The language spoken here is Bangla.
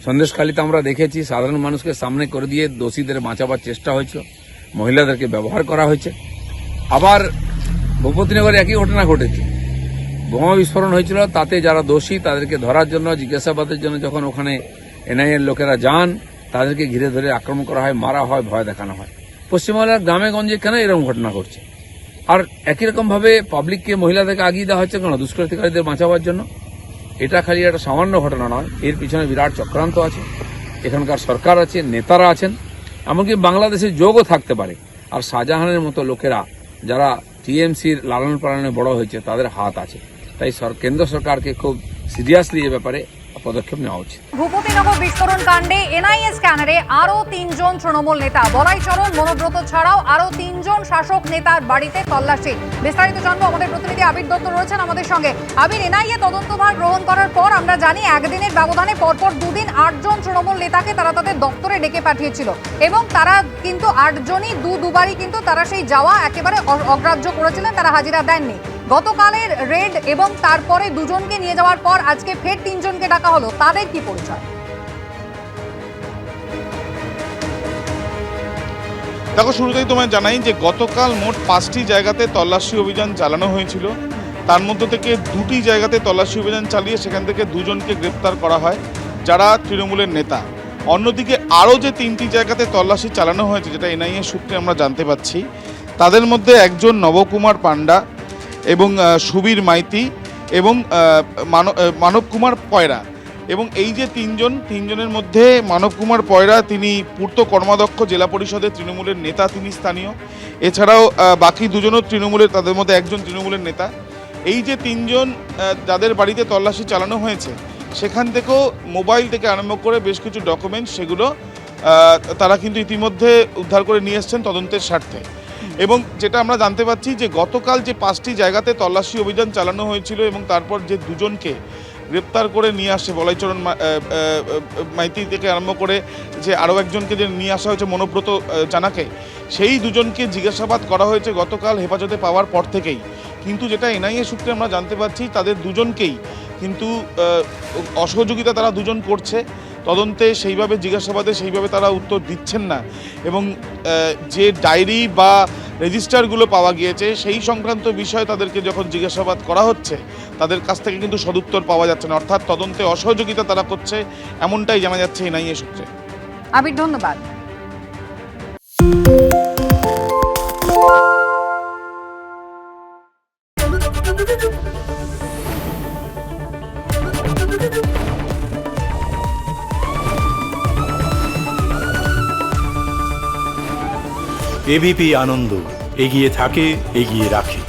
সন্দেশখালীতে আমরা দেখেছি সাধারণ মানুষকে সামনে করে দিয়ে দোষীদের বাঁচাবার চেষ্টা হয়েছিল, মহিলাদেরকে ব্যবহার করা হয়েছে। আবার ভূপতিনগরে একই ঘটনা ঘটেছে, বোমা বিস্ফোরণ হয়েছিল, তাতে যারা দোষী তাদেরকে ধরার জন্য জিজ্ঞাসাবাদের জন্য যখন ওখানে এনআইএর লোকেরা যান তাদেরকে ঘিরে ধরে আক্রমণ করা হয়, মারা হয়, ভয় দেখানো হয়। পশ্চিমবাংলার গ্রামে গঞ্জে কেন এরকম ঘটনা ঘটছে? আর একই রকম ভাবে পাবলিককে, মহিলাদেরকে আগিয়ে দেওয়া হচ্ছে কেন দুষ্কৃতিকারীদের বাঁচাবার জন্য? এটা খালি একটা সামান্য ঘটনা নয়, এর পিছনে বিরাট চক্রান্ত আছে। এখানকার সরকার আছে, নেতারা আছেন, এমনকি বাংলাদেশের যোগও থাকতে পারে। আর শাহজাহানের মতো লোকেরা যারা টিএমসির লালন পালনে বড় হয়েছে তাদের হাত আছে। তাই কেন্দ্র সরকারকে খুব সিরিয়াসলি এ ব্যাপারে পদক্ষেপ নেওয়া উচিত। ভূপতিনগর বিস্ফোরণ কাণ্ডে এনআইএ স্ক্যানারে আরো 3 জন তৃণমূল নেতা, বলাইচরণ, মনোব্রত ছাড়াও আরো 3 জন শাসক নেতার বাড়িতে তল্লাশি। বিস্তারিত জানবো, আমাদের প্রতিনিধি আবির দত্ত রয়েছেন আমাদের সঙ্গে। আবির, এনআইএ তদন্তভার গ্রহণ করার পর আমরা জানি একদিনের ব্যবধানে পরপর 2 দিন 8 জন তৃণমূল নেতাকে তারা তাদের দপ্তরে ডেকে পাঠিয়েছিল এবং তারা কিন্তু 8 জনই দুবারই কিন্তু তারা সেই যাওয়া একেবারে অগ্রাহ্য করেছিলেন, তারা হাজিরা দেননি। গতকালের রেড এবং তারপরে 2 জনকে নিয়ে যাওয়ার পর আজকে ফের 3 জনকে ডাকা হলো, তাদের কি পরিচয়? দেখো, শুরুতেই তোমায় জানাই যে গতকাল মোট 5টি জায়গাতে তল্লাশি অভিযান চালানো হয়েছিল। তার মধ্য থেকে 2টি জায়গাতে তল্লাশি অভিযান চালিয়ে সেখান থেকে 2 জনকে গ্রেপ্তার করা হয় যারা তৃণমূলের নেতা। অন্যদিকে আরও যে 3টি জায়গাতে তল্লাশি চালানো হয়েছে, যেটা এনআইএ সূত্রে আমরা জানতে পাচ্ছি, তাদের মধ্যে একজন নবকুমার পান্ডা এবং সুবীর মাইতি এবং মানব কুমার পয়রা। এবং এই যে 3 জনের মধ্যে মানব কুমার পয়রা, তিনি পূর্ত কর্মাধ্যক্ষ জেলা পরিষদের তৃণমূলের নেতা, তিনি স্থানীয়। এছাড়াও বাকি 2 জনও তৃণমূলের, তাদের মধ্যে একজন তৃণমূলের নেতা। এই যে 3 জন যাদের বাড়িতে তল্লাশি চালানো হয়েছে, সেখান থেকেও মোবাইল থেকে আরম্ভ করে বেশ কিছু ডকুমেন্টস, সেগুলো তারা কিন্তু ইতিমধ্যে উদ্ধার করে নিয়ে এসছেন তদন্তের স্বার্থে। এবং যেটা আমরা জানতে পাচ্ছি যে গতকাল যে 5টি জায়গাতে তল্লাশি অভিযান চালানো হয়েছিল এবং তারপর যে 2 জনকে গ্রেপ্তার করে নিয়ে আসে, বলাইচরণ মাইতি থেকে আরম্ভ করে যে আরও একজনকে যে নিয়ে আসা হয়েছে মনোব্রত জানাকে, সেই 2 জনকে জিজ্ঞাসাবাদ করা হয়েছে গতকাল হেফাজতে পাওয়ার পর থেকেই। কিন্তু যেটা এনআইএ সূত্রে আমরা জানতে পাচ্ছি, তাদের 2 জনকেই কিন্তু অসহযোগিতা তারা 2 জন করছে তদন্তে, সেইভাবে জিজ্ঞাসাবাদে সেইভাবে তারা উত্তর দিচ্ছেন না। এবং যে ডায়েরি বা রেজিস্টারগুলো পাওয়া গিয়েছে সেই সংক্রান্ত বিষয়ে তাদেরকে যখন জিজ্ঞাসাবাদ করা হচ্ছে, তাদের কাছ থেকে কিন্তু সদুত্তর পাওয়া যাচ্ছে না, অর্থাৎ তদন্তে অসহযোগিতা তারা করছে, এমনটাই জানা যাচ্ছে এনআইএ সূত্রে। আবির, ধন্যবাদ। এবিপি আনন্দ, এগিয়ে থাকে, এগিয়ে রাখে।